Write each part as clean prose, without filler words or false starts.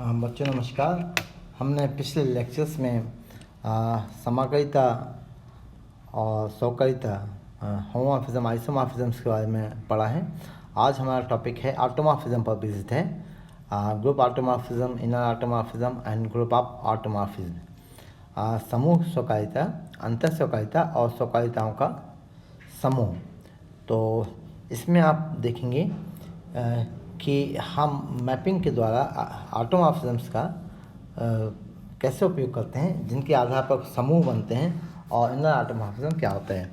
बच्चों नमस्कार। हमने पिछले लेक्चर्स में समाकलिता और स्वकालिता, होमोमॉर्फिज्म, आइसोमॉर्फिज्म्स के बारे में पढ़ा है। आज हमारा टॉपिक है ऑटोमॉर्फिज्म पर बेस्ड है। Group automorphism, inner automorphism and group of automorphism. समूह स्वकालिता, अंतर स्वकालिता और स्वकालिताओं का समूह। तो इसमें आप देखेंगे कि हम मैपिंग के द्वारा ऑटोमॉर्फिज्म्स का कैसे उपयोग करते हैं, जिनके आधार पर समूह बनते हैं, और इनर ऑटोमॉर्फिज्म क्या होता है।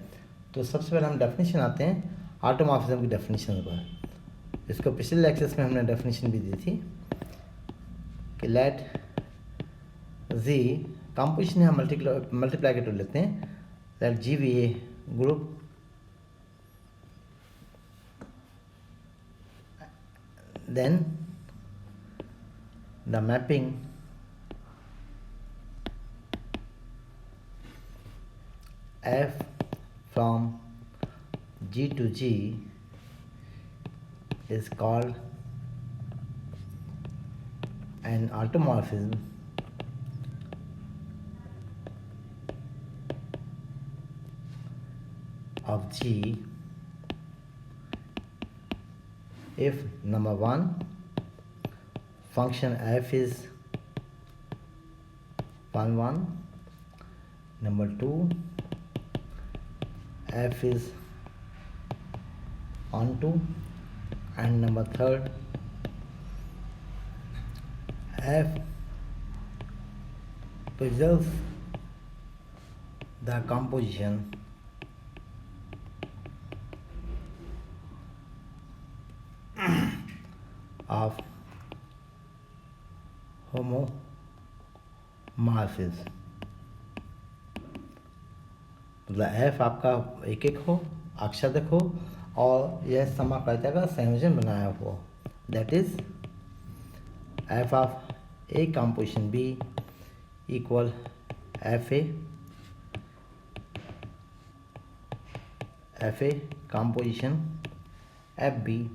तो सबसे पहले हम डेफिनेशन आते हैं ऑटोमॉर्फिज्म की डेफिनेशन पर। इसको पिछले लेक्चर्स में हमने डेफिनेशन भी दी थी कि लेट जी कंपोजिशन हम मल्टीप्लाई के टू लेते हैं। Let G be a group then the mapping f from G to G is called an automorphism of G if number one function f is 1 1, number two f is onto, and number third f preserves the composition of homomorphism. मतलब F आपका एक एक हो, आक्षादक हो, और यह समाकलिता का संयोजन बनाया हुआ। That is F of A composition B equal F A composition F B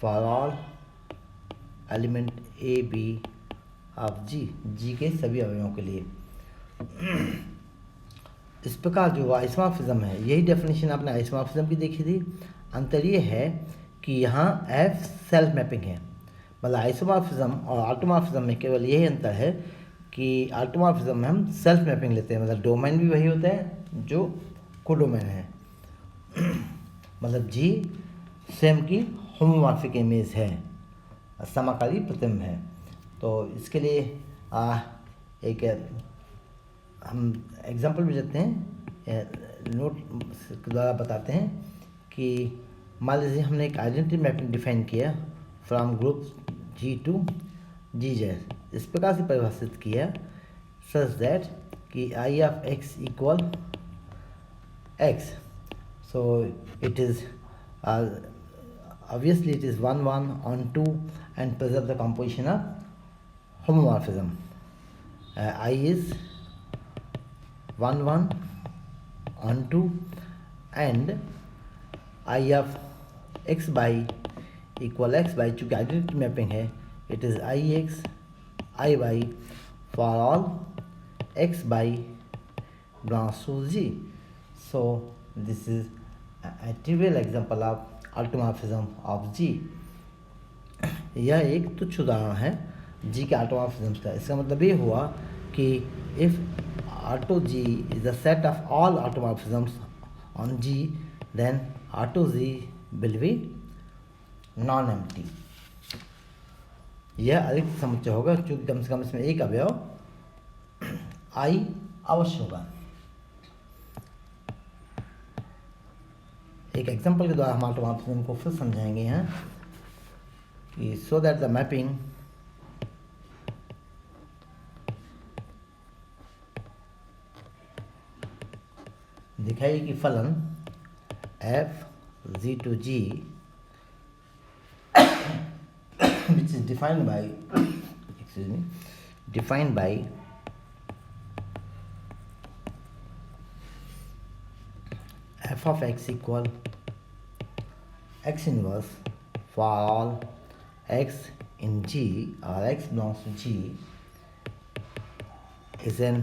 for all element A B of G के सभी अवयवों के लिए। इस प्रकार जो आइसोमॉर्फिज्म है, यही डेफिनेशन आपने आइसोमॉर्फिज्म की देखी थी। अंतर ये है कि यहाँ एफ सेल्फ मैपिंग है। मतलब आइसोमॉर्फिज्म और ऑटोमॉर्फिज्म में केवल यही अंतर है कि ऑटोमॉर्फिज्म में हम सेल्फ मैपिंग लेते हैं, मतलब डोमेन भी वही होता है जो कोडोमेन है। मतलब जी स्वयं की होमोमॉर्फिक इमेज है, समाकारी प्रतिबिंब है। तो इसके लिए एक हम एग्जांपल भी देते हैं, नोट के द्वारा बताते हैं कि मान लीजिए हमने एक आइडेंटिटी मैपिंग डिफाइन किया from group G to G Z. इस प्रकार से परिभाषित किया सच दैट कि I of X equal X. So it is obviously it is 1 1 on 2 and preserve the composition of homomorphism. I is 1 1 on 2 and I of x by equal x by, चूँकि identity mapping है, it is I x I by for all x by belongs to G. So this is a trivial example of automorphism of G. यह एक तुच्छ उदाहरण है जी के automorphism का। इसका मतलब ये हुआ कि if auto G is the set of all automorphisms on G, then auto G will be non empty. यह अधिक समुच्चय होगा क्योंकि कम से कम इसमें एक अवयव आई अवश्य होगा। एक एग्जांपल के द्वारा हम ऑटोमॉर्फिज्म को फिर समझाएंगे यहाँ कि सो दैट द मैपिंग दिखाइए कि फलन F G to G which is defined by f of x equal x inverse for all x in G or x belongs to G is an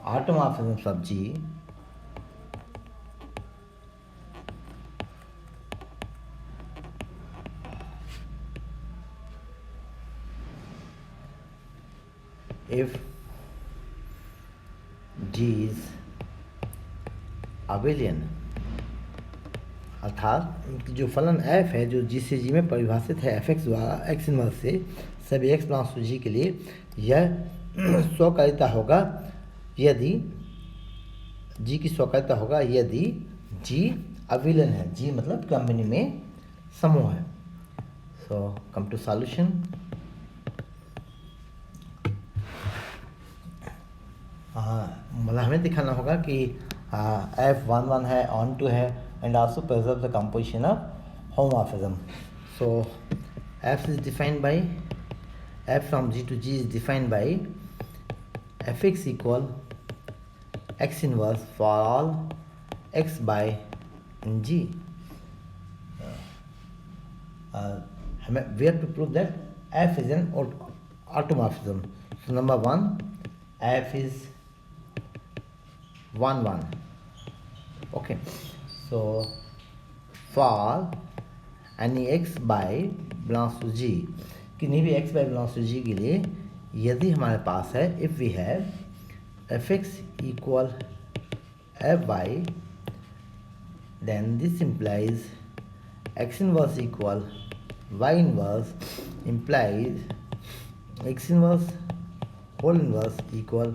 automorphism of G if G is abelian, अर्थात जो फलन f है जो G से G में परिभाषित है f x द्वारा x इनवर्स से सभी x बिलोंग्स टू G के लिए, यह स्वकालिता होगा यदि G की स्वकालिता होगा यदि G अविलन है। G मतलब कंपनी में समूह है। सो कम टू सॉल्यूशन। मतलब हमें दिखाना होगा कि F11 है, on2 है, and also preserve the composition of homomorphism. So F is defined by F from G to G is defined by Fx equal x inverse for all x by G. We have to prove that F is an automorphism. So number one, F is 1 1. Okay, so for any x by belongs to G, किन्हीं भी x by belongs to G के लिए यदि हमारे पास है if we have fx equal fy, then this implies x inverse equal y inverse implies x inverse whole inverse equal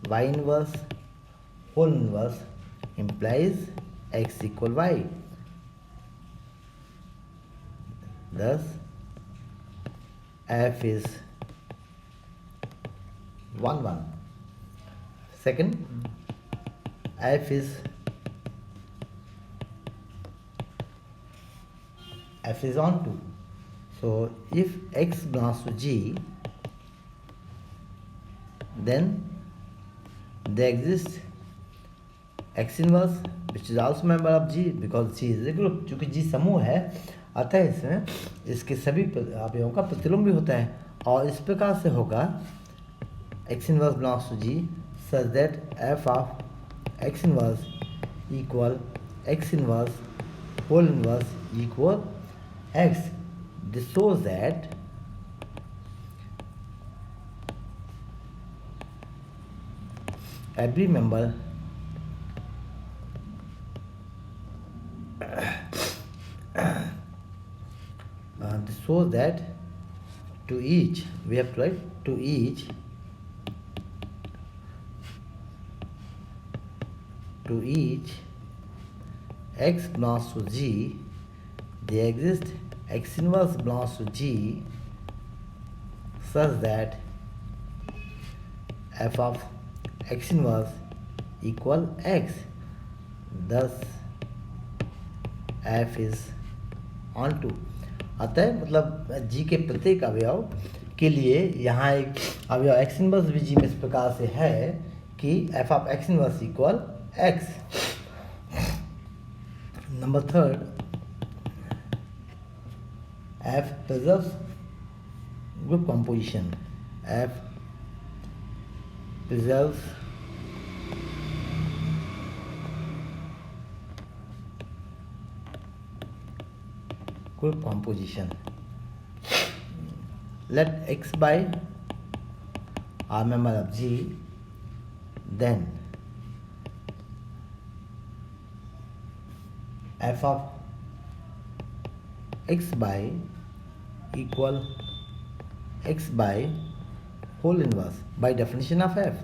y inverse whole inverse implies x equal y. Thus f is 1 1. Second, f is on 2. So if x belongs to G, then there exists x inverse which is also member of G because G is a group. चूँकि G समूह है अतः इसमें इसके सभी अवयवों का प्रतिलोम भी होता है और इस प्रकार से होगा x inverse belongs to G such that f of x inverse equal x inverse whole inverse equal x. This shows that every member this shows that to each we have to write to each x belongs to G, there exists x inverse belongs to G such that f of x inverse equal x. Thus f is on 2. अतः मतलब G के प्रत्येक अवयव के लिए यहाँ एक अवयव x इनवर्स भी G में इस प्रकार से है कि f of x inverse equal x. Number third, f preserves group composition. F preserves group composition. Let x by are member of G, then f of x by equal x by whole inverse by definition of f.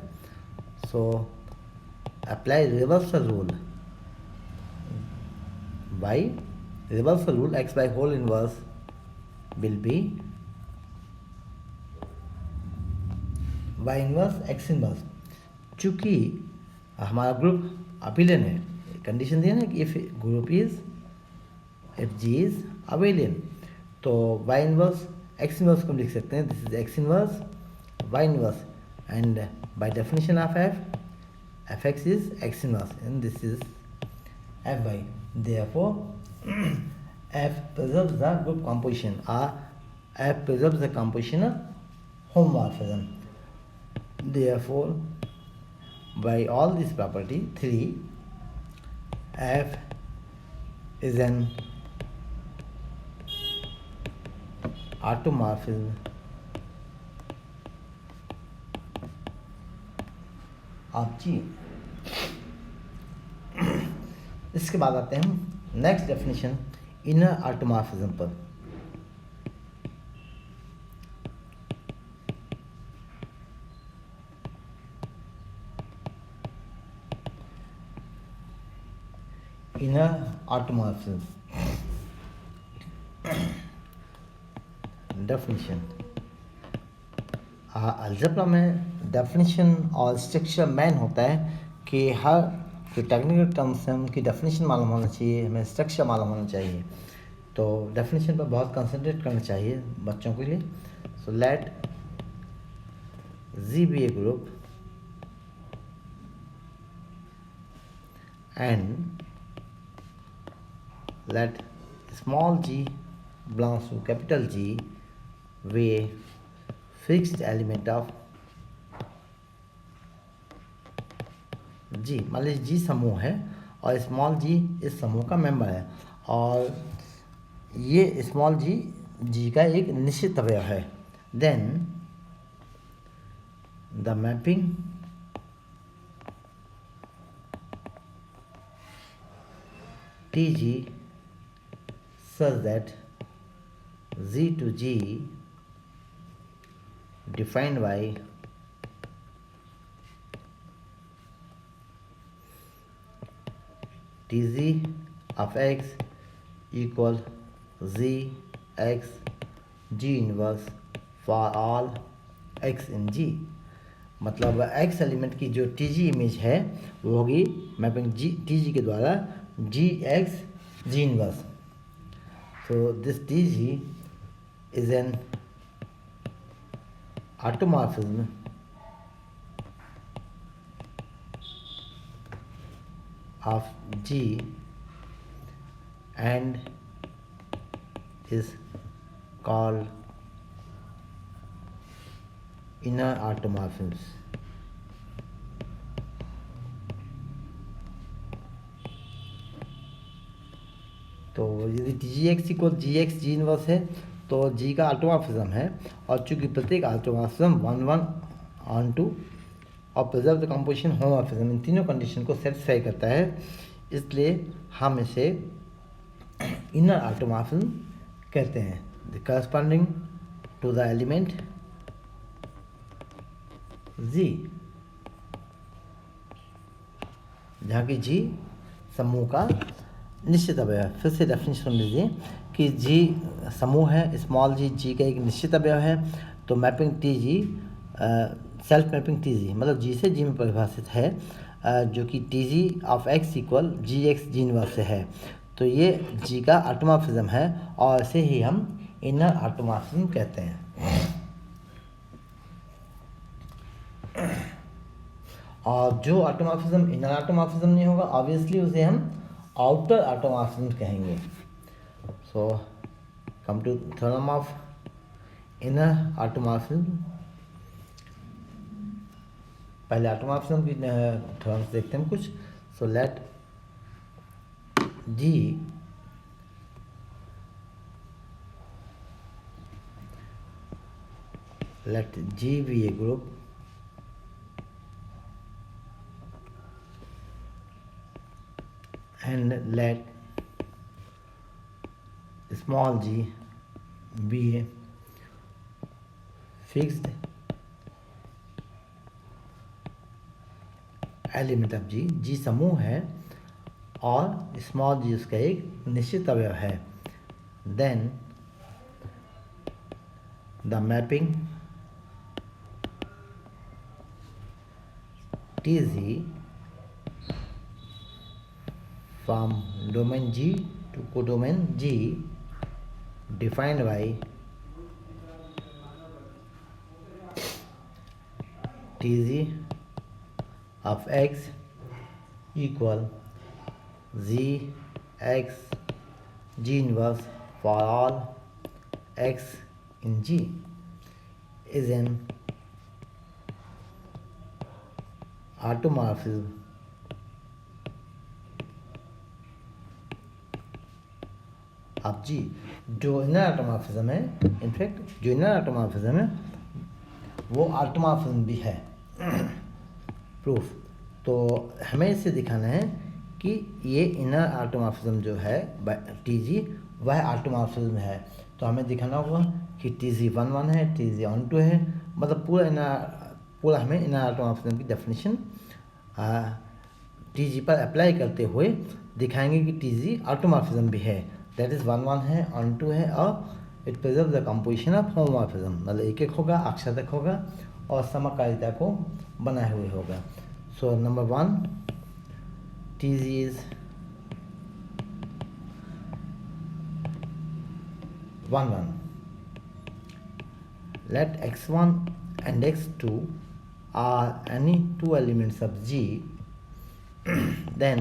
So apply reversal rule. By reversal rule, x by whole inverse will be y inverse x inverse. चूँकि हमारा group abelian है, condition दिया ना कि if group is if G is abelian, तो y inverse x inverse को लिख सकते हैं. This is x inverse y inverse and by definition of f x is x inverse and this is fy. Therefore f preserves the group composition. F preserves the composition of homomorphism. Therefore, by all these property 3, F is an automorphism of G. इसके बाद आते हैं next definition inner automorphism पर। Inner automorphism definition. Algebra में definition और structure main होता है कि हर जो टेक्निकल टर्म्स हैं उनकी डेफिनेशन मालूम होना चाहिए, हमें स्ट्रक्चर मालूम होना चाहिए। तो डेफिनेशन पर बहुत कंसंट्रेट करना चाहिए बच्चों के लिए। So let G be a group and let small g belongs to capital G where fixed element of G, मान लीजिए G समूह है और स्मॉल g इस समूह का मेंबर है और ये स्मॉल g G का एक निश्चित अवयव है। Then the mapping TG such that Z to G defined by TG of X equal Z X G inverse for all X in G। मतलब X एलिमेंट की जो TG इमेज है वो होगी मैपिंग TG के द्वारा G X G inverse। So this TG is an automorphism of G and is called inner automorphism। तो यदि जी x equal G X G inverse है तो जी का ऑटोमॉर्फिज्म है और चूंकि प्रत्येक ऑटोमॉर्फिज्म 1 1 2 और प्रिजर्व द कंपोजिशन होमोमॉर्फिज्म इन तीनों कंडीशन को सेटिस्फाई करता है, इसलिए हम इसे इनर ऑटोमॉर्फिज्म कहते हैं। The corresponding to the element G, जहाँ की जी समूह का निश्चित अवयव है। फिर से डेफिनेशन सुन लीजिए कि जी समूह है, स्मॉल जी जी का एक निश्चित अवयव है, तो mapping T G self mapping T G मतलब जी से जी में परिभाषित है, जो कि T G of X equal G X G inverse से है। तो ये जी का ऑटोमॉर्फिज्म है और इसे ही हम इनर ऑटोमॉर्फिज्म कहते हैं। और जो ऑटोमॉर्फिज्म इनर ऑटोमॉर्फिज्म नहीं होगा ऑब्वियसली उसे हम आउटर ऑटोमॉर्फिज्म कहेंगे। So come to theorem of inner automorphism. पहले ऑटोमॉर्फिज्म की थ्योरम्स देखते हैं कुछ। So let G be a group and let small g be a fixed element of G. G समूह है और स्मॉल जी उसका एक निश्चित अवयव है। Then the mapping T G from domain G to codomain G defined by Tg of x equal Z x G inverse for all x in G is an automorphism of G। जो inner automorphism है, in fact जो inner automorphism है वो automorphism भी है। Proof, तो हमें इससे दिखाना है कि ये इनर ऑटोमॉर्फिज्म जो है टी जी वह ऑटोमॉर्फिज्म है। तो हमें दिखाना होगा कि टी जी 1 है, टी जी 2 है, मतलब पूरा हमें इनर ऑटोमॉर्फिज्म की डेफिनेशन टी जी पर अप्लाई करते हुए दिखाएंगे कि टी जी ऑटोमॉर्फिज्म भी है। दैट इज़ 1 है, 2 है, और it preserve the composition of homomorphism, मतलब एक होगा, अक्षरक होगा और समकालिता को बनाए हुए होगा। So number 1, T G is 1. Let x1 and x2 are any two elements of G, then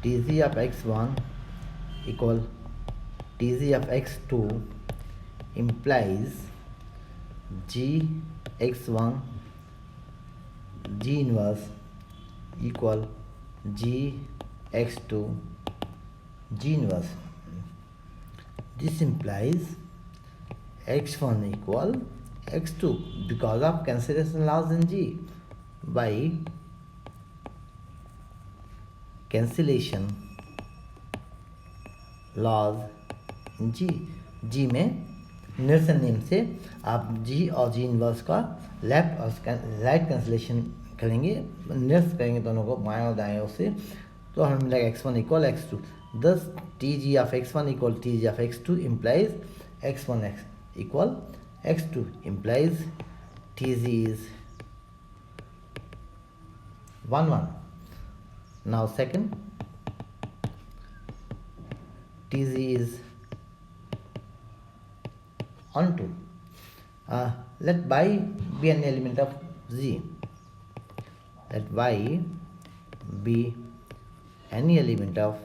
Tg of x1 equal Tg of x2 implies G x1 G inverse equal G x2 G inverse. This implies x1 equal x2 because of cancellation laws in G. By cancellation laws in G में निरसन नियम से आप G और G inverse का left और right cancellation करेंगे, निरस्त करेंगे दोनों को बाएं और दाएं ओर से, तो हमें मिलेगा x1 इक्वल x2। दस Tg of x1 equal Tg of x2 implies x1 equal x2 implies Tg is 1. Now second, Tg is on 2. Let y be an element of Z. Let y be any element of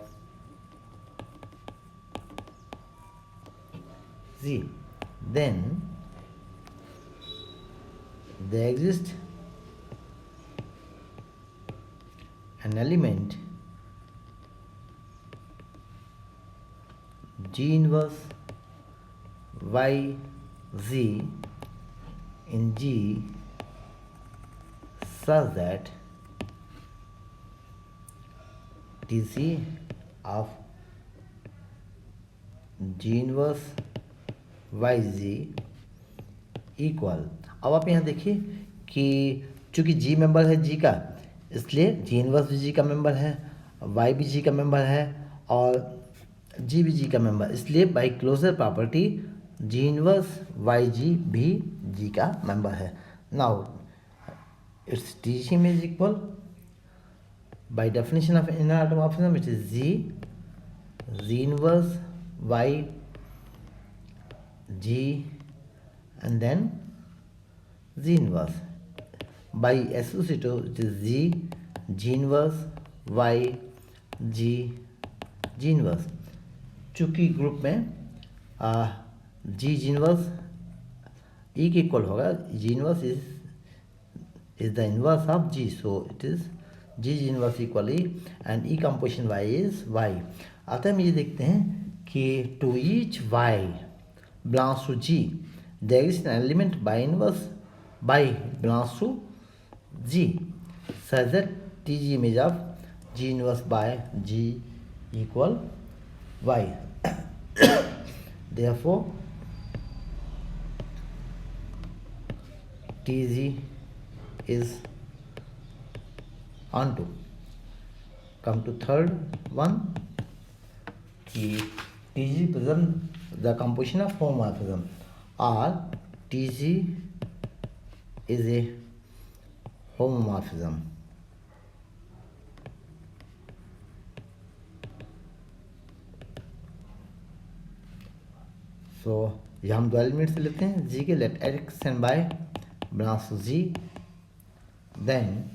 Z. Then there exists an element G inverse y z in G such that Tc of G inverse y z equal. अब आप यहाँ देखिए कि चूंकि G member है G का, इसलिए G inverse भी G का मेंबर है, Y भी G का मेंबर है और G भी G का मेंबर, इसलिए by closure property G inverse YG भी G का मेंबर है। नाउ इट्स TG में is equal by definition of inner automorphism it is G inverse Y G and then G inverse. By associative it is G inverse Y G inverse। चूँकि group में G inverse E के equal होगा, G inverse is the inverse of G, so it is G inverse equal E and E composition Y is Y। अतः हम ये देखते हैं कि to each Y belongs to G, there is an element by inverse by belongs to G such that Tg image of G inverse by G equal Y। Therefore Tg is on 2. Come to third one, कि Tg present the composition of homomorphism or Tg is a homomorphism। So ये हम दो element से लेते हैं G के, let x and y belongs to G, then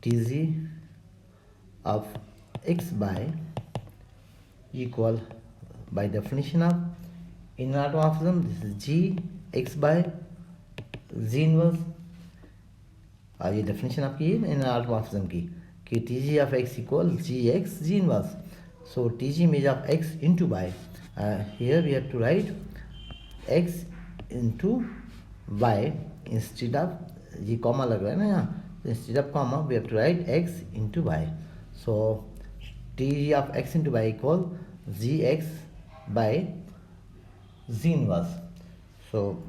Tg of x by equal, by definition of inner automorphism, this is g x by z inverse. ये definition आपकी है इनर ऑटोमॉर्फिज्म की कि T G of X equal G X G inverse. So T G image of X into by, here we have to write X into Y instead of, ये comma लग रहा है ना यहाँ, instead of comma we have to write X into Y. So T G of X into Y equal G X by G inverse. So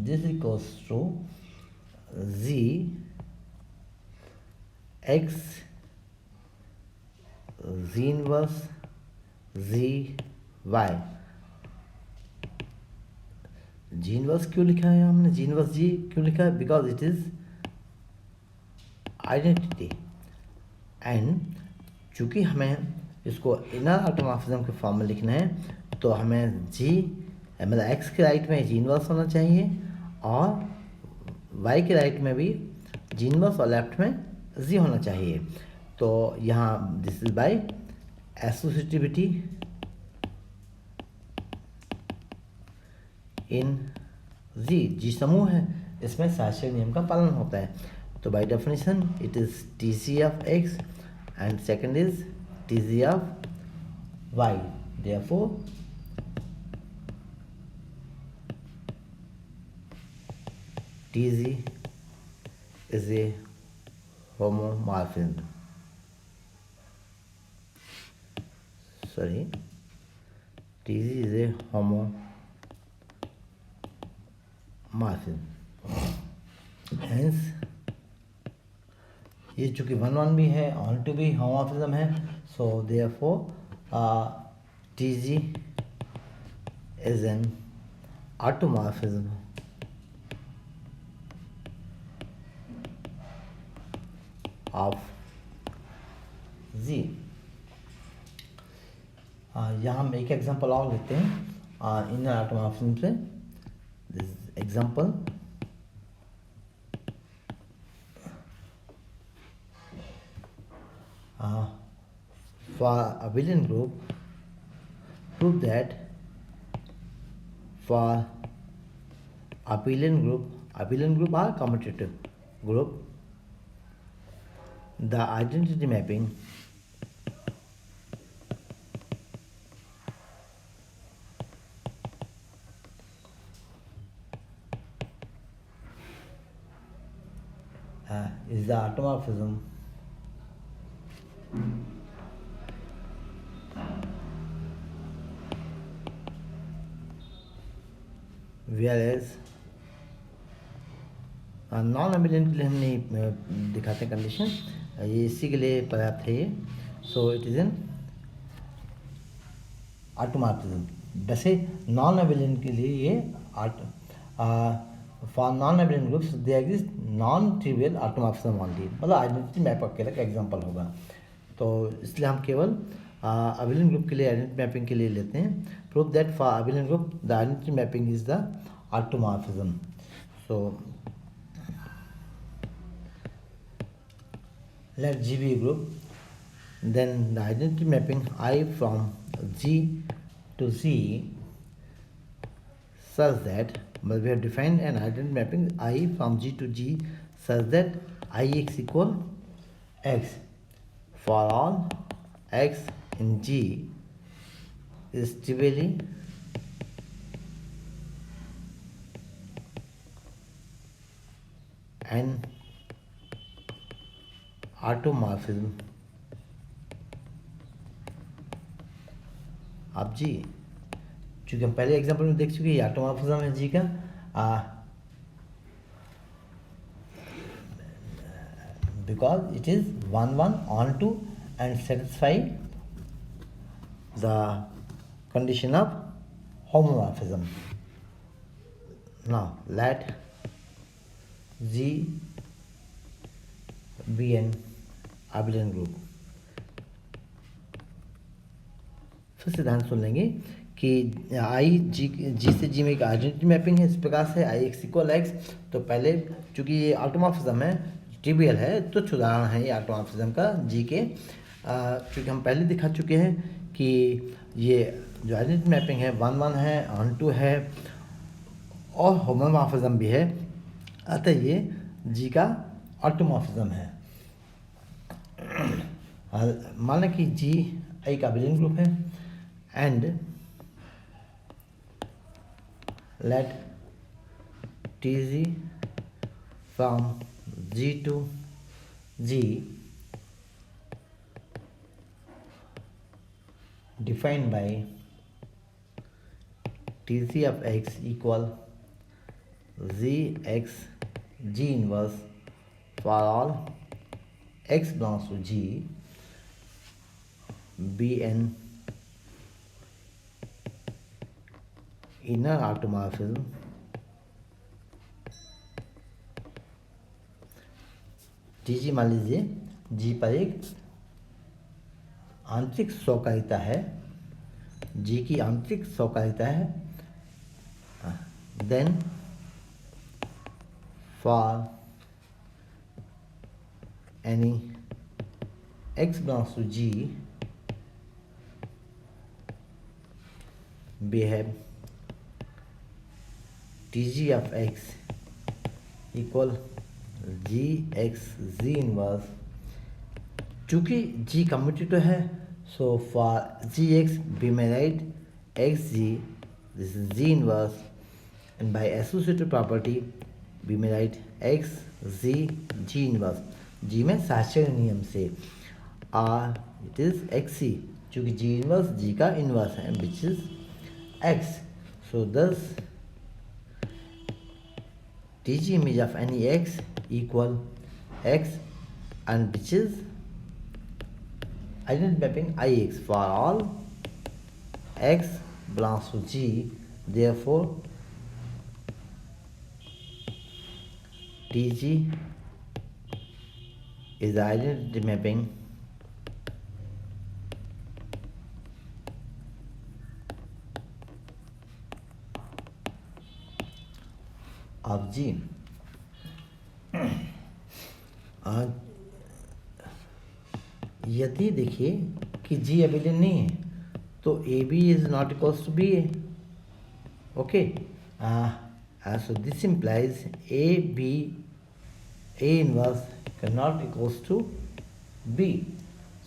this equals to z x z inverse z y। Ji inverse क्यों लिखा है हमने, जी inverse जी क्यों लिखा है, because it is identity. And चूंकि हमें इसको इनर ऑटोमॉर्फिज्म के फॉर्म में लिखना है तो हमें जी मतलब एक्स के राइट में जी इनवर्स होना चाहिए और वाई के राइट में भी जी इनवर्स और लेफ्ट में जी होना चाहिए। तो यहाँ दिस इज बाय एसोसिएटिविटी इन जी समूह है, इसमें शास्त्रीय नियम का पालन होता है। तो by definition it is T C of X and second is T C of Y, therefore TZ is a homomorphism. Sorry, TZ is a homomorphism. Hence, ये चूँकि 1 भी है, on to भी homomorphism है, so therefore TZ is an automorphism of G. यहाँ हम एक example और लेते हैं इनर ऑटोमॉर्फिज्म से। This example, for abelian group, prove that for abelian group are commutative group, the identity mapping is the automorphism whereas non abelian के लिए हम नहीं दिखाते कंडीशन, ये इसी के लिए पर्याप्त है ये। सो इट इज़ एन ऑटोमॉर्फिज्म। वैसे नॉन अबिलियन के लिए ये for non abelian groups they exist non trivial automorphism only, मतलब आइडेंटिटी मैप अकेला का एग्जांपल होगा। तो इसलिए हम केवल अबिलियन ग्रुप के लिए आइडेंटिटी मैपिंग के लिए लेते हैं। Prove that for abelian group the identity mapping is the automorphism. So let G be a group, then the identity mapping I from G to Z such that, but we have defined an identity mapping I from G to G such that Ix equal X for all X in G is trivially an automorphism अब जी, चूँकि हम पहले example में देख चुके हैं automorphism है G का, because it is 1 onto and satisfy the condition of homomorphism. Now let G be an abelian group. फिर से ध्यान सुन लेंगे कि आई जी से जी में एक आइडेंटिटी मैपिंग है, इस प्रकार से आई एक्स इक्वल एक्स। तो पहले चूंकि ये ऑटोमॉर्फिज्म है, ट्रिवियल है, तुच्छ उदाहरण है ये ऑटोमॉर्फिज्म का जी के। क्योंकि हम पहले दिखा चुके हैं कि ये जो आइडेंटिटी मैपिंग है 1-1 है, ऑन-टू है और होमोमॉर्फिज्म भी है, अतः ये जी का ऑटोमॉर्फिज्म है। मान लें कि जी एक अबिलियन ग्रुप है and let T G from G to G defined by Tc of x equal Gx G inverse for all x belongs to G, Bn inner automorphism Tg मान लीजिए G पर एक आंतरिक स्वकारिता है, जी की आंतरिक स्वकारिता है, then for any x belongs to G we have Tg of x equal Gx G inverse। चूँकि G कम्यूटेटिव है, so for Gx we may write Xg, this is G inverse, and by associative property we may write Xg G inverse। G में साहचर्य नियम से और it is Xc, चूँकि G inverse G का inverse है which is X, so thus Tg image of any X equal X and which is identity mapping Ix for all x belongs to G, therefore Tg is the identity mapping of G। यदि देखिए कि G abelian नहीं है तो AB is not equals to BA, okay, so this implies A inverse cannot equals to B,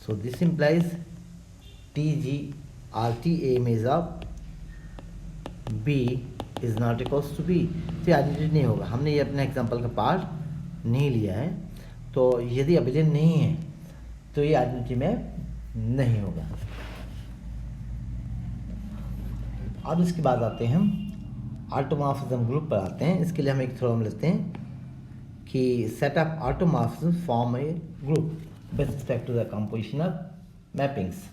so this implies TG or TA image of B is not equals to B, तो identity नहीं होगा। हमने ये अपने example का part नहीं लिया है, तो यदि अबिलियन नहीं है तो ये आइडेंटिटी में नहीं होगा। अब इसके बाद आते हैं हम ऑटोमॉर्फिज्म ग्रुप पर आते हैं। इसके लिए हम एक थ्योरम लेते हैं कि set of automorphism form a group with respect to the composition of mappings.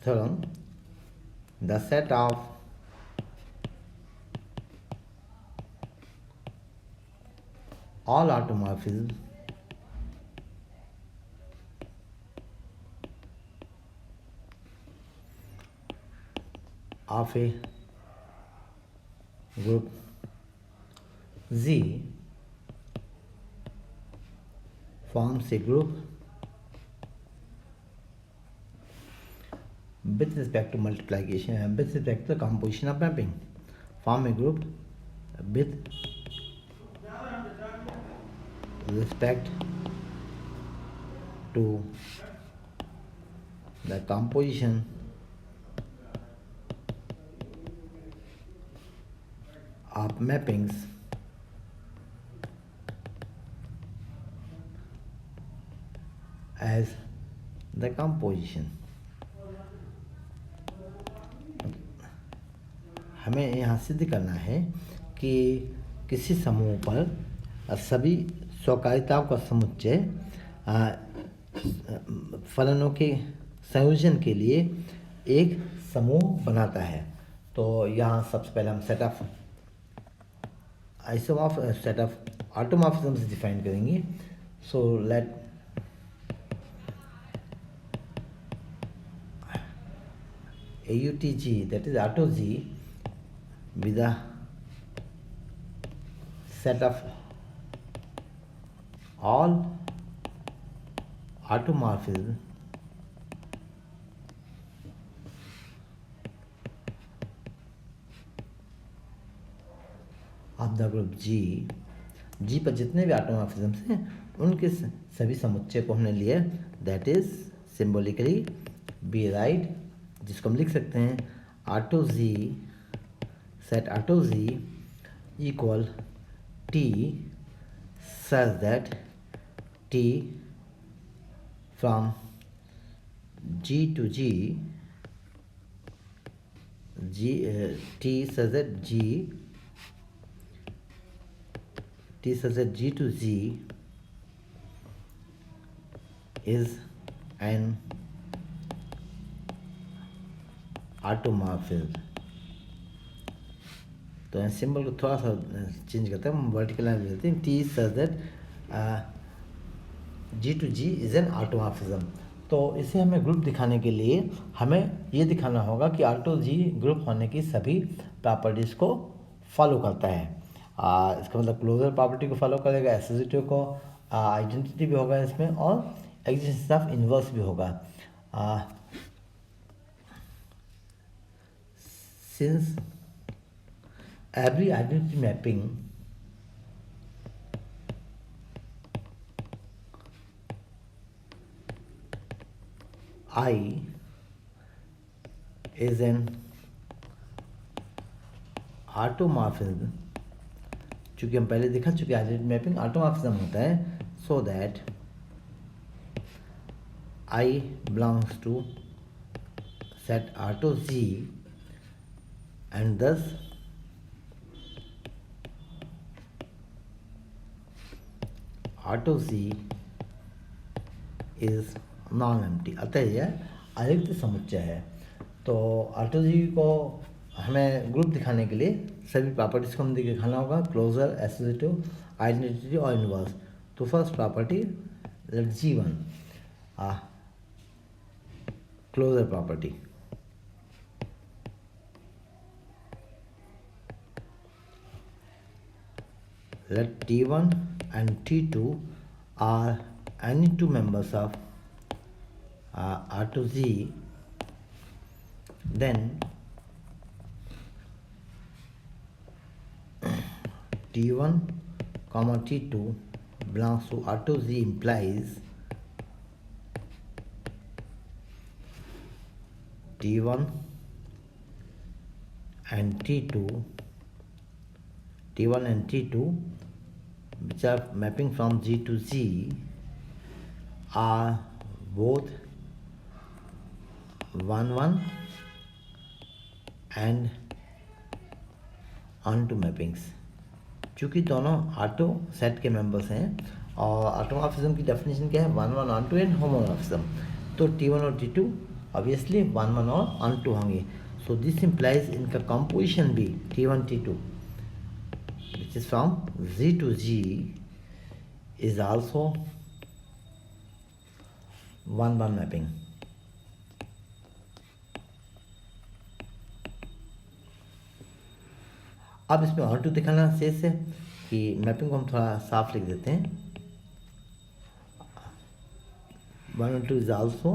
Theorem, the set of all automorphisms of a group Z forms a group with respect to multiplication and with respect to the composition of mapping. Form a group with respect to the composition of mappings as the composition। हमें यहाँ सिद्ध करना है कि किसी समूह पर सभी स्वकारिताओं का समुच्चय फलनों के संयोजन के लिए एक समूह बनाता है। तो यहाँ सबसे पहले हम सेट ऑफ ऑटोमॉर्फिज्म डिफाइन करेंगे। So let AUTG, that is auto G, with the set of all automorphism of the group G पर जितने भी ऑटोमॉर्फिज्म्स हैं उनके सभी समुच्चय को हमने लिया, that is symbolically we write, जिसको हम लिख सकते हैं auto G, set auto G equal T such that t from g to g t such that g to z is an automorphism. तो सिंबल को थोड़ा सा चेंज करते हैं, वर्टिकल लाइन लेते हैं, T such that G to G is an automorphism. तो इसे हमें ग्रुप दिखाने के लिए हमें ये दिखाना होगा कि ऑटो जी ग्रुप होने की सभी प्रॉपर्टीज़ को फॉलो करता है। इसका मतलब क्लोजर प्रॉपर्टी को फॉलो करेगा, एसोसिएटिव को, आइडेंटिटी भी होगा इसमें, और एग्जिस्टेंस ऑफ इन्वर्स भी होगा। Since every identity mapping I is an automorphism, चूँकि हम पहले देखा चुके आइडेंटिटी मैपिंग ऑटोमॉर्फिज्म होता है, so that I belongs to set auto G and thus auto C is non empty, अतः यह अरिक्त समुच्चय है। तो ऑटो जी को हमें ग्रुप दिखाने के लिए सभी प्रॉपर्टीज़ को हम दिखाना होगा, क्लोजर, एसोसिएटिव, आइडेंटिटी और इनवर्स। तो first property let G1 closure property, let T1 and T2 are any two members of R2Z, then T1 comma T2 belongs to R2Z implies T1 and T2 which are mapping from G to Z are both 1 and onto mappings। चूँकि दोनों auto set के members हैं और automorphism की definition क्या है, 1 onto and homomorphism. तो T1 और T2 ऑब्वियसली 1 और ऑनटू होंगे, सो दिस इम्प्लाइज इनका कंपोजिशन भी T1 T2 which is from Z to G is also 1 mapping। अब इसमें ऑन टू दिखाना शेष है कि मैपिंग को हम थोड़ा साफ लिख देते हैं, 1 2 is also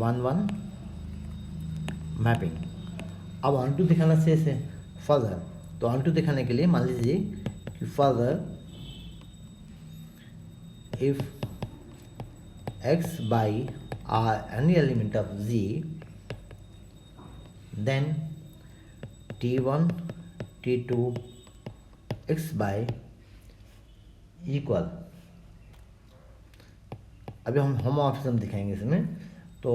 1 मैपिंग। अब ऑन टू दिखाना शेष है फर्दर, तो ऑन टू दिखाने के लिए मान लीजिए कि further if x by r any element of Z, then T1 T2 x by equal. अभी हम होमोमॉर्फिज्म दिखाएंगे इसमें। तो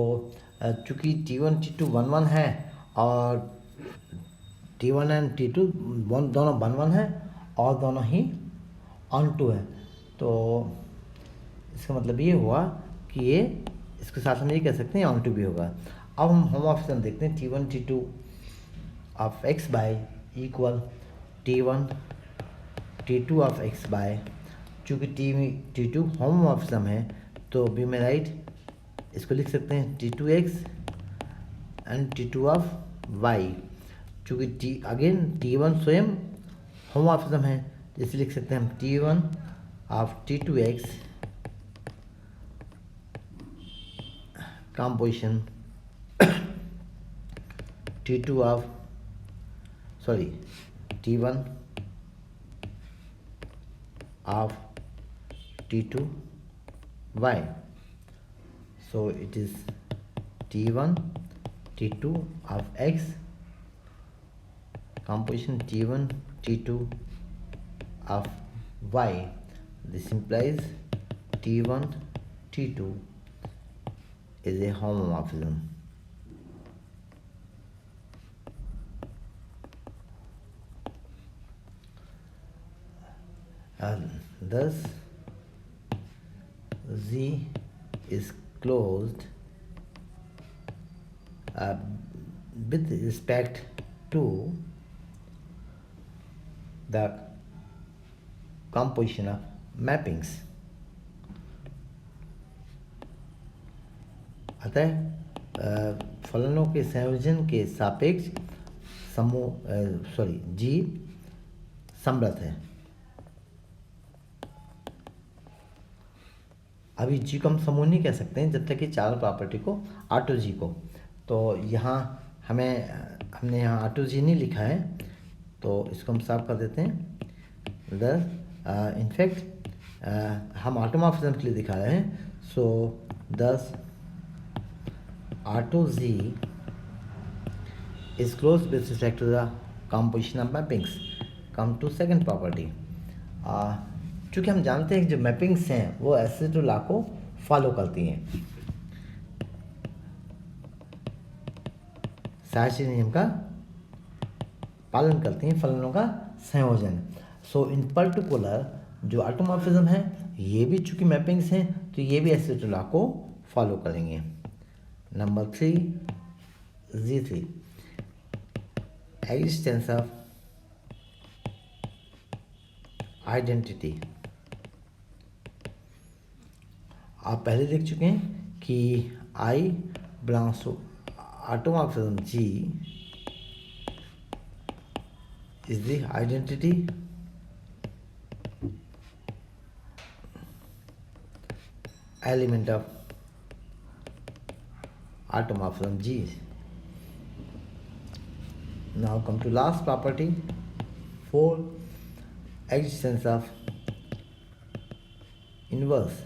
चूँकि T1 T2 1 है और T1 एंड T2 दोनों 1 है और दोनों ही ऑन टू है, तो इसका मतलब ये हुआ कि ये इसके साथ हम ये कह सकते हैं ऑन टू भी होगा। अब हम होमोमॉर्फिज्म देखते हैं, T1 T2 of x by equal T1 T2 of x by. चूँकि T2 होमोमॉर्फिज्म है तो बी में राइट इसको लिख सकते हैं T2x and T2 of y। चूँकि T1 स्वयं होमोमॉर्फिज्म है, जैसे लिख सकते हैं हम T1 of T2x composition T2 of T1 of T2 y. So it is T1 T2 of x, composition T1 T2 of y. This implies T1 T2 is a homomorphism. And thus Z is closed with respect to the composition of mappings. अतः फलनों के संयोजन के सापेक्ष G समृद्ध है। अभी G को हम समूह नहीं कह सकते हैं जब तक कि चारों प्रॉपर्टी को R2G को, तो यहाँ हमने यहाँ R2G नहीं लिखा है, तो इसको हम साफ कर देते हैं। इनफैक्ट हम ऑटोमॉर्फिज्म के लिए दिखा रहे हैं। सो दस R2G is close with respect to the composition of mappings. Come to second property. चूँकि हम जानते हैं कि जो मैपिंग्स हैं वो एसिड लॉ को फॉलो करती हैं, साहसी नियम का पालन करती हैं, फलनों का संयोजन। सो इन पर्टिकुलर जो ऑटोमॉर्फिज्म है ये भी चूँकि मैपिंग्स हैं तो ये भी एसिड लॉ को फॉलो करेंगे। Number 3 Z3 existence of identity. आप पहले देख चुके हैं कि I belongs to automorphism G is the identity element of automorphism G. Now come to last property 4 existence of inverse.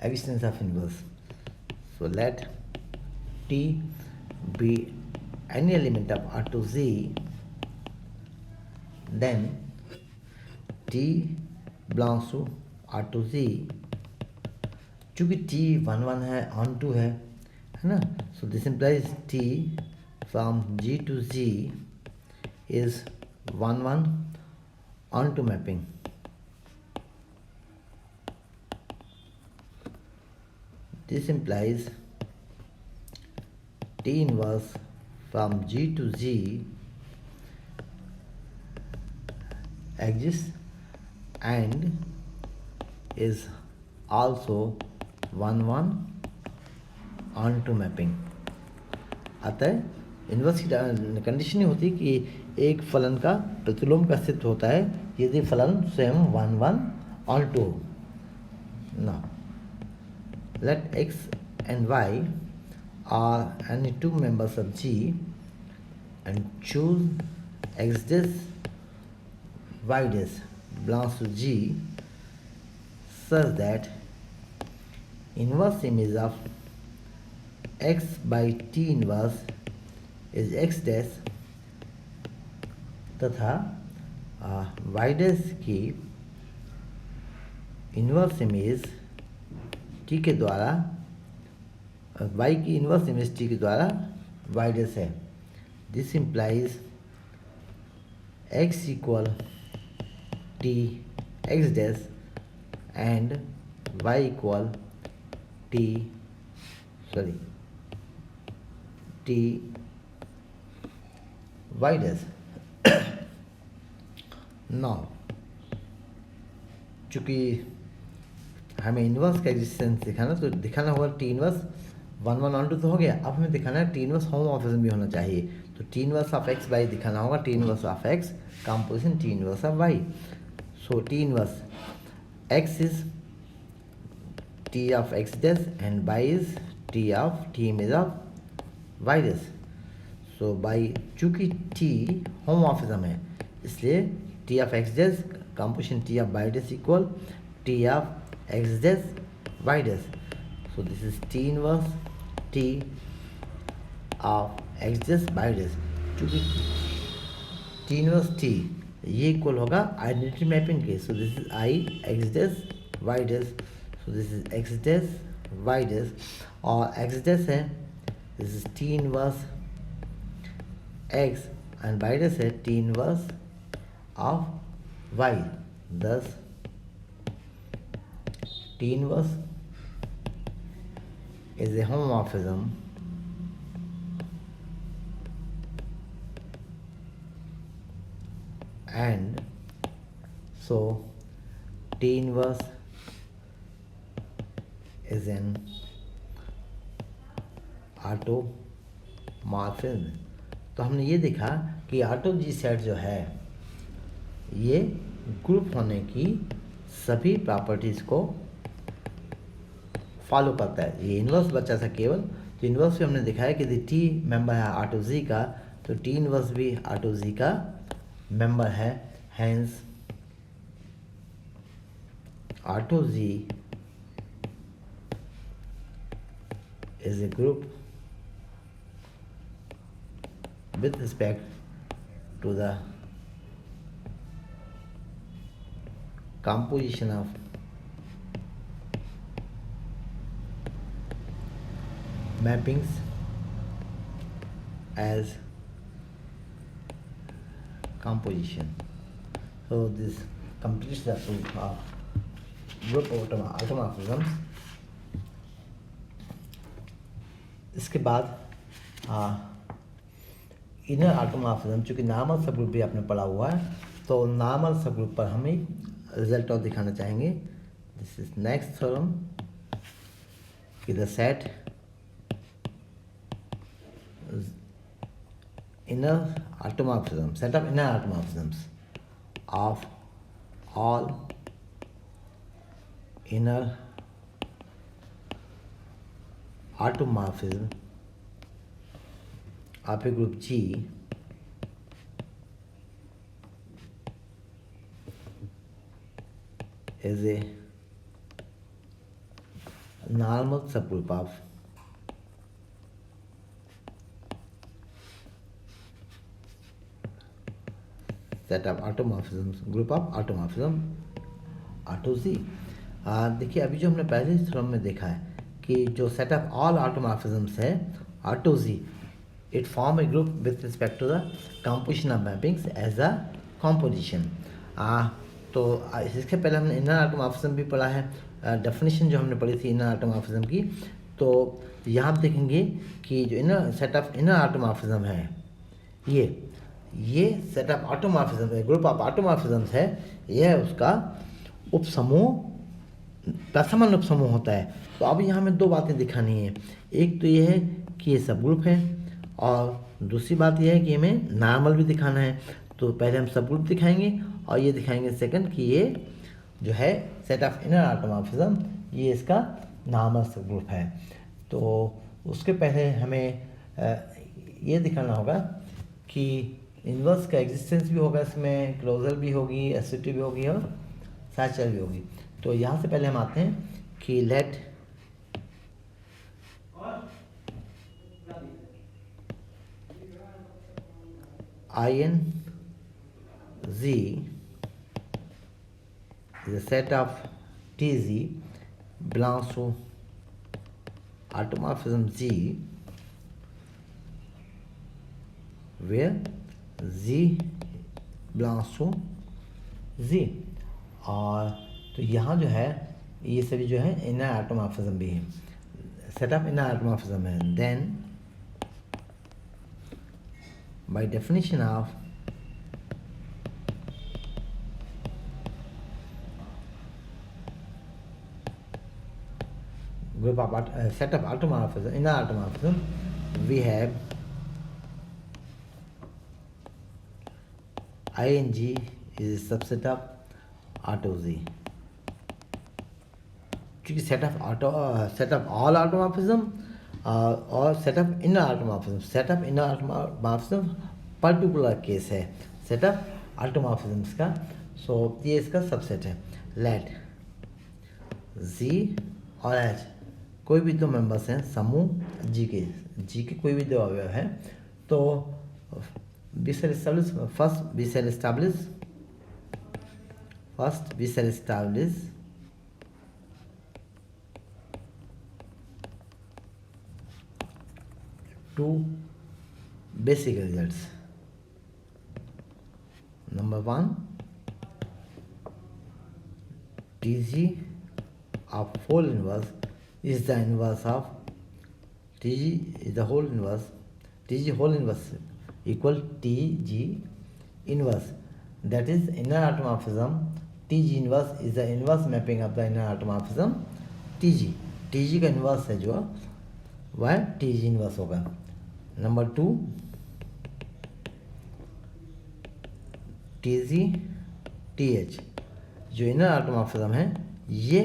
Existence of inverse. So let T be any element of R2Z, then T belongs to R2Z. चूँकि T 1 1 है, on 2 है ना, so this implies T from G to Z is 1 1 on 2 mapping. This implies T inverse from G to Z exists and is also 1 1 on 2 mapping. अतः inverse की condition ही होती कि एक फलन का प्रतिलोम का अस्तित्व होता है यदि फलन स्वयं 1 1 on 2। Now let x and y are any two members of G and choose x dash y dash belongs to G such that inverse image of x by T inverse is x dash तथा y dash की inverse image T के द्वारा y की inverse image T के द्वारा y dash है। This implies x equal T x dash and y equal T y dash। Now चूँकि हमें इन्वर्स का एग्जिस्टेंस दिखाना होगा टी इन्वर्स 1 1 on 2 तो हो गया। अब हमें दिखाना है टी इन्वर्स होमोमॉर्फिज्म भी होना चाहिए, तो T inverse of X Y दिखाना होगा। T inverse of X composition T inverse of Y. So T inverse x is t of x dash and y is t of t image of y dash. So by चूँकि t homomorphism है इसलिए t of x dash composition t of y dash equal t of x dash y dash. So this is t inverse t of x dash y dash. चूँकि t inverse t ये equal होगा identity mapping के. सो this is i x dash y dash. So this is x dash y dash और x dash है this is t inverse x and y dash है t inverse of y. Thus t inverse is a homomorphism and so t inverse is an automorphism. तो हमने ये देखा कि auto G set जो है ये ग्रुप होने की सभी प्रॉपर्टीज़ को फॉलो करता है. ये इन्वर्स बचा था केवल. तो इन्वर्स भी हमने दिखाया है कि यदि टी मेंबर है ऑटो जी का तो टी इन्वर्स भी ऑटो जी का मेंबर है. Hence auto G is a group with respect to the composition of mappings as composition. So this completes the proof of group automorphisms. इसके बाद inner automorphism चूँकि normal सब group भी आपने पढ़ा हुआ है तो नॉर्मल सब ग्रुप पर हम एक रिजल्ट और दिखाना चाहेंगे. दिस इज नेक्स्ट थ्योरम कि the set inner automorphism set of inner automorphisms of all inner automorphism of a group G is a normal subgroup of set of automorphisms, group of automorphism auto G. देखिए अभी जो हमने पहले theorem में देखा है कि जो सेट ऑफ ऑल ऑटोमॉर्फिज्म्स है auto G it form a group with respect to the composition of mappings as a composition. तो इसके पहले हमने इनर ऑटोमॉर्फिज्म भी पढ़ा है. डेफिनेशन जो हमने पढ़ी थी इनर ऑटोमॉर्फिज्म की तो यहाँ आप देखेंगे कि जो inner set of inner automorphism है ये सेट ऑफ ऑटोमॉर्फिज्म है ग्रुप ऑफ ऑटोमॉर्फिज्म्स है. यह उसका उपसमूह प्रथमन उपसमूह होता है. तो अब यहाँ हमें दो बातें दिखानी है. एक तो ये है कि ये सब ग्रुप है और दूसरी बात यह है कि हमें नॉर्मल भी दिखाना है. तो पहले हम सब ग्रुप दिखाएंगे और ये दिखाएंगे सेकंड कि ये जो है सेट ऑफ इनर ऑटोमॉर्फिज्म ये इसका नॉर्मल सब ग्रुप है. तो उसके पहले हमें ये दिखाना होगा कि इन्वर्स का एग्जिस्टेंस भी होगा इसमें, क्लोजर भी होगी, एसिडिटी भी होगी और सैचुरल भी होगी. तो यहाँ से पहले हम आते हैं कि late In Z is a set of Tz belongs to automorphism Z where Z belongs to Z. और तो यहाँ जो है ये सभी जो है इनर ऑटोमॉर्फिज्म भी है, सेट ऑफ इनर ऑटोमॉर्फिज्म है. Then by definition of group of set of automorphism inner automorphism we have ing is a subset of auto Z. चूँकि सेट ऑफ ऑल ऑटोमॉर्फिज्म और set of inner automorphism, set of inner automorphism particular case है set of ऑटोमॉर्फिज्म्स का। सो ये इसका subset है। Late जी और H कोई भी दो मेंबर्स हैं समूह जी के कोई भी दो अवयव हैं, तो we shall establish two basic results. Number one, Tg of whole inverse is the inverse of Tg is the whole inverse. Tg whole inverse equal Tg inverse, that is inner automorphism. Tg inverse is the inverse mapping of the inner automorphism Tg. Tg का inverse है जो वह Tg inverse होगा। Number two, Tg Th जो inner automorphism है ये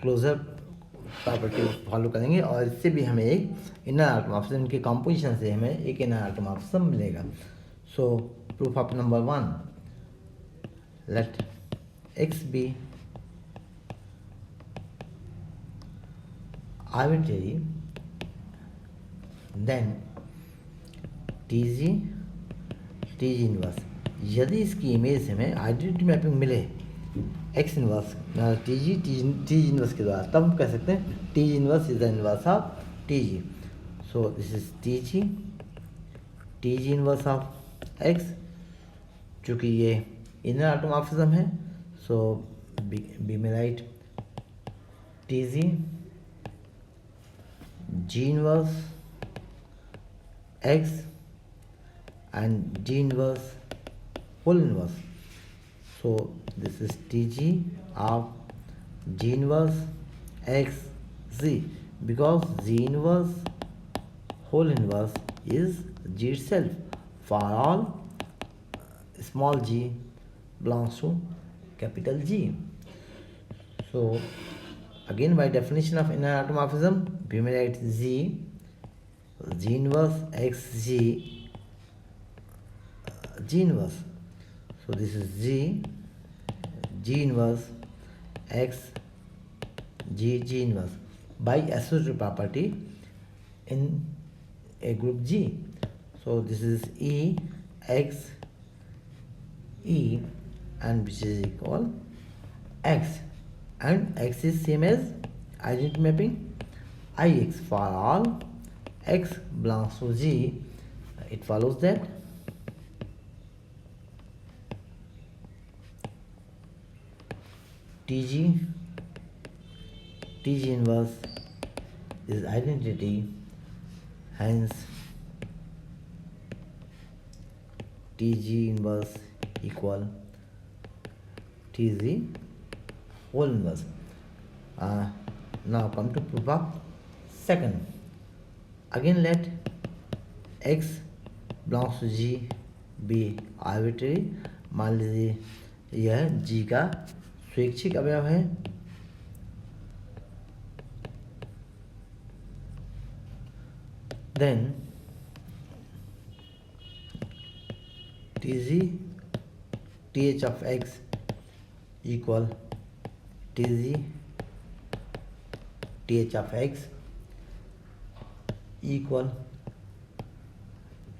closure property follow करेंगे और इससे भी हमें एक इनर ऑटोमॉर्फिज्म के कंपोजिशन से हमें एक इनर ऑटोमॉर्फिज्म मिलेगा। So proof of number one, let x be arbitrary, then Tg inverse, यदि इसकी इमेज से हमें आइडेंटिटी मैपिंग मिले x इनवर्स टी इनवर्स के द्वारा, तब हम कह सकते हैं T inverse is the inverse of Tg। So this is Tg inverse of x, चूँकि ये इनर ऑटोमॉर्फिज्म है, so we may write Tg G inverse x and G inverse whole inverse. So this is Tg of G inverse x Z, because G inverse whole inverse is G itself for all small g belongs to capital G. So again, by definition of inner automorphism, we may write G inverse x G inverse. So this is G inverse x G inverse by associative property in a group G. So this is E x E, and which is equal x, and x is same as identity mapping Ix for all x belongs to G. It follows that Tg inverse is identity, hence Tg inverse equal Tg whole inverse. Now come to proof of second. Again, let x belongs to G be arbitrary. मान लीजिए यह G का स्वैच्छिक अवयव है, then Th of x equal Th of x equal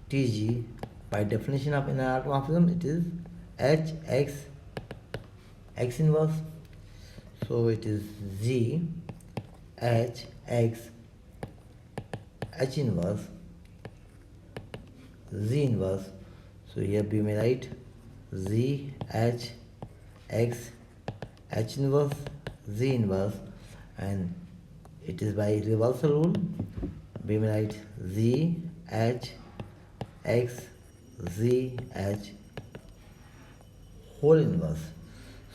Tg. By definition of inner automorphism, it is x inverse. So it is G H x H inverse Z inverse. So here we may write Z H x H inverse Z inverse, and it is by reversal rule we may write Z H x Z H whole inverse.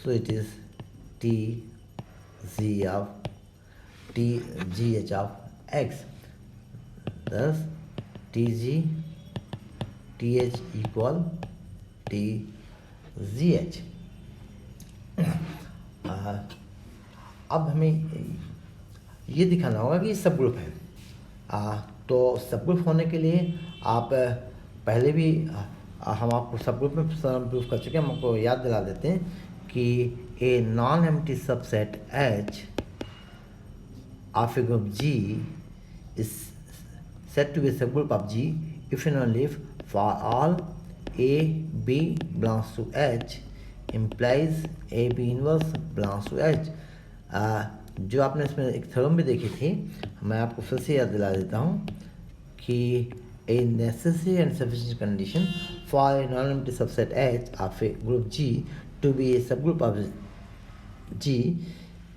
So it is T Z of T G H of x. Thus Tg Th equal T Z H. अब हमें ये दिखाना होगा कि सब group है। तो सब ग्रुप होने के लिए आप पहले भी हम आपको सब ग्रुप में प्रूफ कर चुके हैं। हम आपको याद दिला देते हैं कि a non empty subset H of a group G is said to be a subgroup of G if and only if for all A B belongs to H implies A B inverse belongs to H। जो आपने इसमें एक theorem भी देखी थी, मैं आपको फिर से याद दिला देता हूँ कि a necessary and sufficient condition for a non-empty subset H of a group G to be a subgroup of G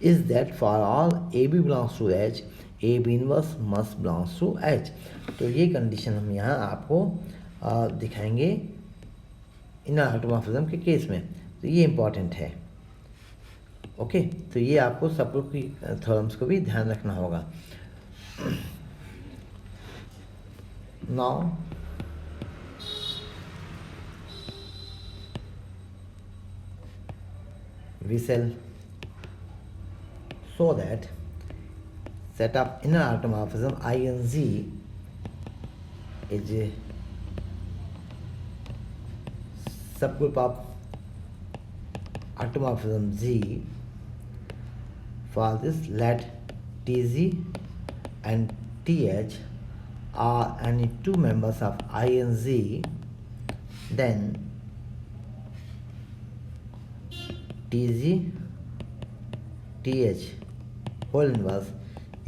is that for all AB belongs to H, AB inverse must belongs to H। तो ये condition हम यहाँ आपको दिखाएंगे inner automorphism के case में, तो ये इम्पॉर्टेंट है। ओके, तो ये आपको सब ग्रुप की थ्योरम्स को भी ध्यान रखना होगा। Now we shall show that set of inner automorphism I and Z is a subgroup of automorphism Z. For this, let Tz and Th are any two members of I and Z, then Tz Th whole inverse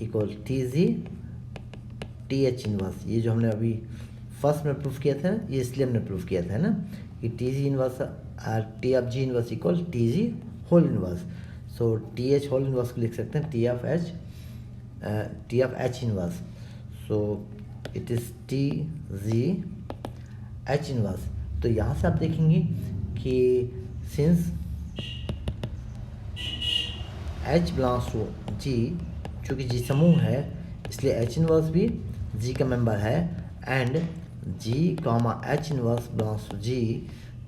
equal Tz Th inverse. ये जो हमने अभी first में proof किया था, ये इसलिए हमने प्रूफ किया था ना कि Tz inverse T of G inverse equal Tz whole inverse. So Th whole inverse को लिख सकते हैं T of H inverse. So it is Tz H inverse. तो यहाँ से आप देखेंगे कि since H belongs to G, चूँकि G समूह है इसलिए H इनवर्स भी G का मेंबर है, and G comma H inverse belongs to G,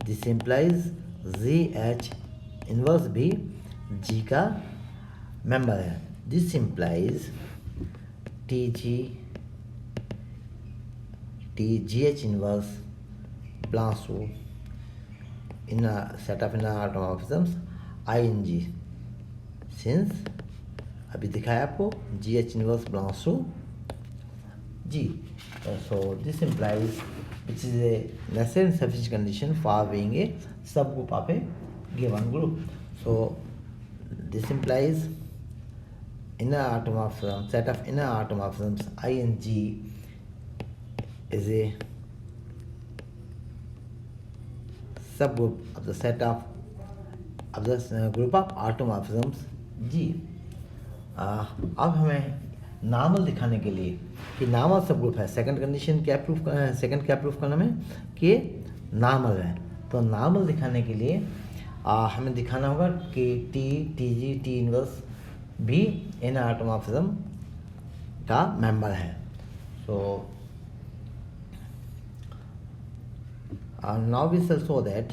this implies ZH inverse भी G का मेंबर है। This implies TGH inverse belongs to in set of inner automorphisms I and G। Since अभी दिखाया आपको GH inverse belongs to G, so this implies which is a necessary and sufficient condition for being a subgroup of a given group. So this implies inner automorphism, set of inner automorphisms I and G is a subgroup of the set of the group of automorphisms G। अब हमें normal दिखाने के लिए कि normal सब group है, second condition क्या proof करना, सेकंड क्या प्रूफ करना है कि नॉर्मल है। तो नॉर्मल दिखाने के लिए हमें दिखाना होगा कि Tg T इनवर्स भी इनर ऑटोमॉर्फिज्म का मेंबर है। So now we shall show that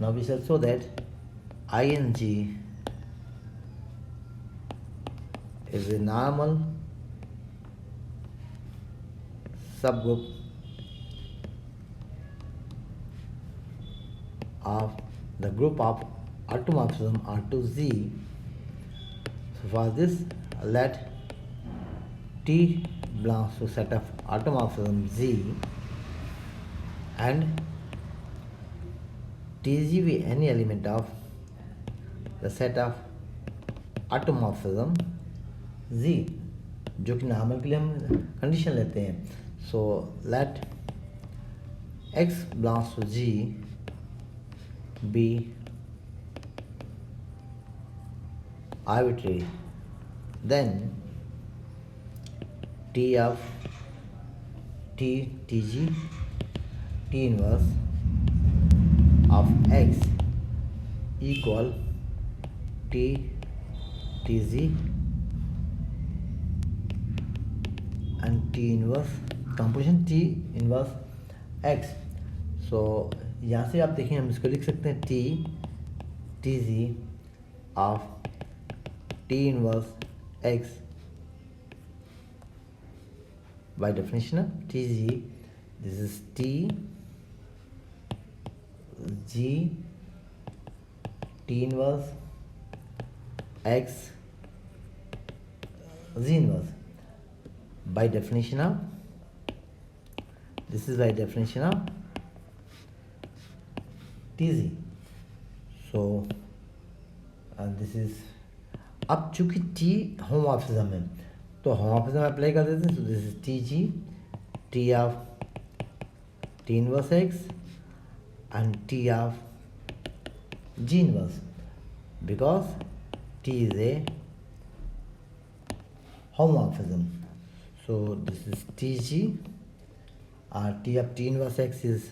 now we shall show that I and G is a normal subgroup of the group of automorphism R2Z। So for this, let T belongs to set of automorphism Z and Tg be any element of the set of automorphism Z, जो कि normal के लिए हम condition लेते हैं। So let X belongs to G be arbitrary, then T of Tg T inverse of X equal Tz and T inverse, composition T inverse X. So यहाँ से आप देखें, हम इसको लिख सकते हैं T G of T inverse X by definition of Tg. This is T G T inverse X Z inverse by definition of, this is by definition of Tg. So this is, अब चूंकि T homomorphism है तो homomorphism apply कर देते हैं। So this is T G T of T inverse X and T of G inverse, because T is a homomorphism. So this is T G और T of T inverse X is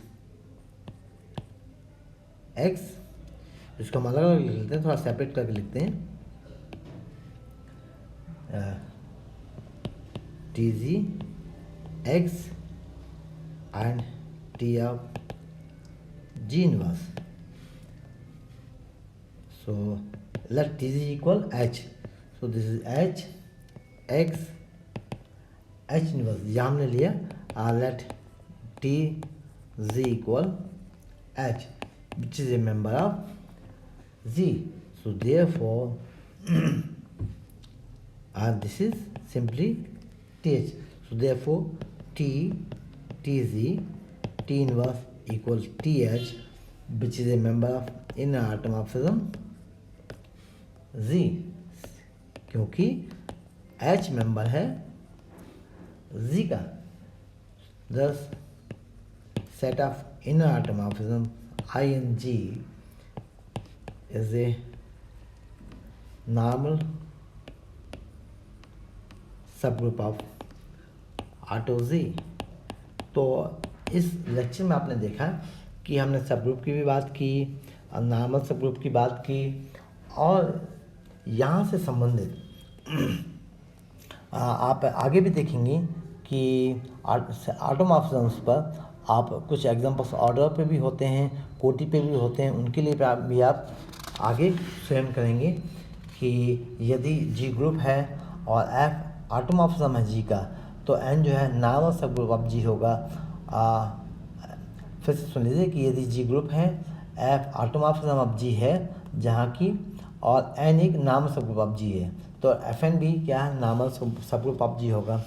X. इसको हम अलग अलग लिख लेते हैं, थोड़ा separate करके लिखते हैं। T G X and T of G inverse. So let T G equal H. So this is H X H inverse, यहाँ हमने लिया let T G equal H which is a member of Z. So therefore this is simply TH. So therefore TZ T inverse equals TH, which is a member of inner atomorphism Z, क्योंकि H member है Z का। Thus set of inner atomorphism ING is a normal subgroup of auto Z। तो इस lecture में आपने देखा कि हमने सबग्रुप की भी बात की और नॉर्मल सबग्रुप की बात की, और यहाँ से संबंधित आप आगे भी देखेंगे कि ऑटोमॉर्फिज्म्स पर आप कुछ एग्जांपल्स ऑर्डर पे भी होते हैं, कोटि पे भी होते हैं, उनके लिए भी आप आगे स्वयं करेंगे कि यदि जी ग्रुप है और एफ ऑटोमॉर्फिज्म है जी का, तो एन जो है नॉर्मल सबग्रुप ऑफ जी होगा। फिर से सुन लीजिए कि यदि जी ग्रुप है, एफ ऑटोमॉर्फिज्म ऑफ जी है जहाँ की, और एन एक नॉर्मल सबग्रुप ऑफ जी है, तो एफ एन भी क्या है, नॉर्मल सबग्रुप ऑफ जी होगा।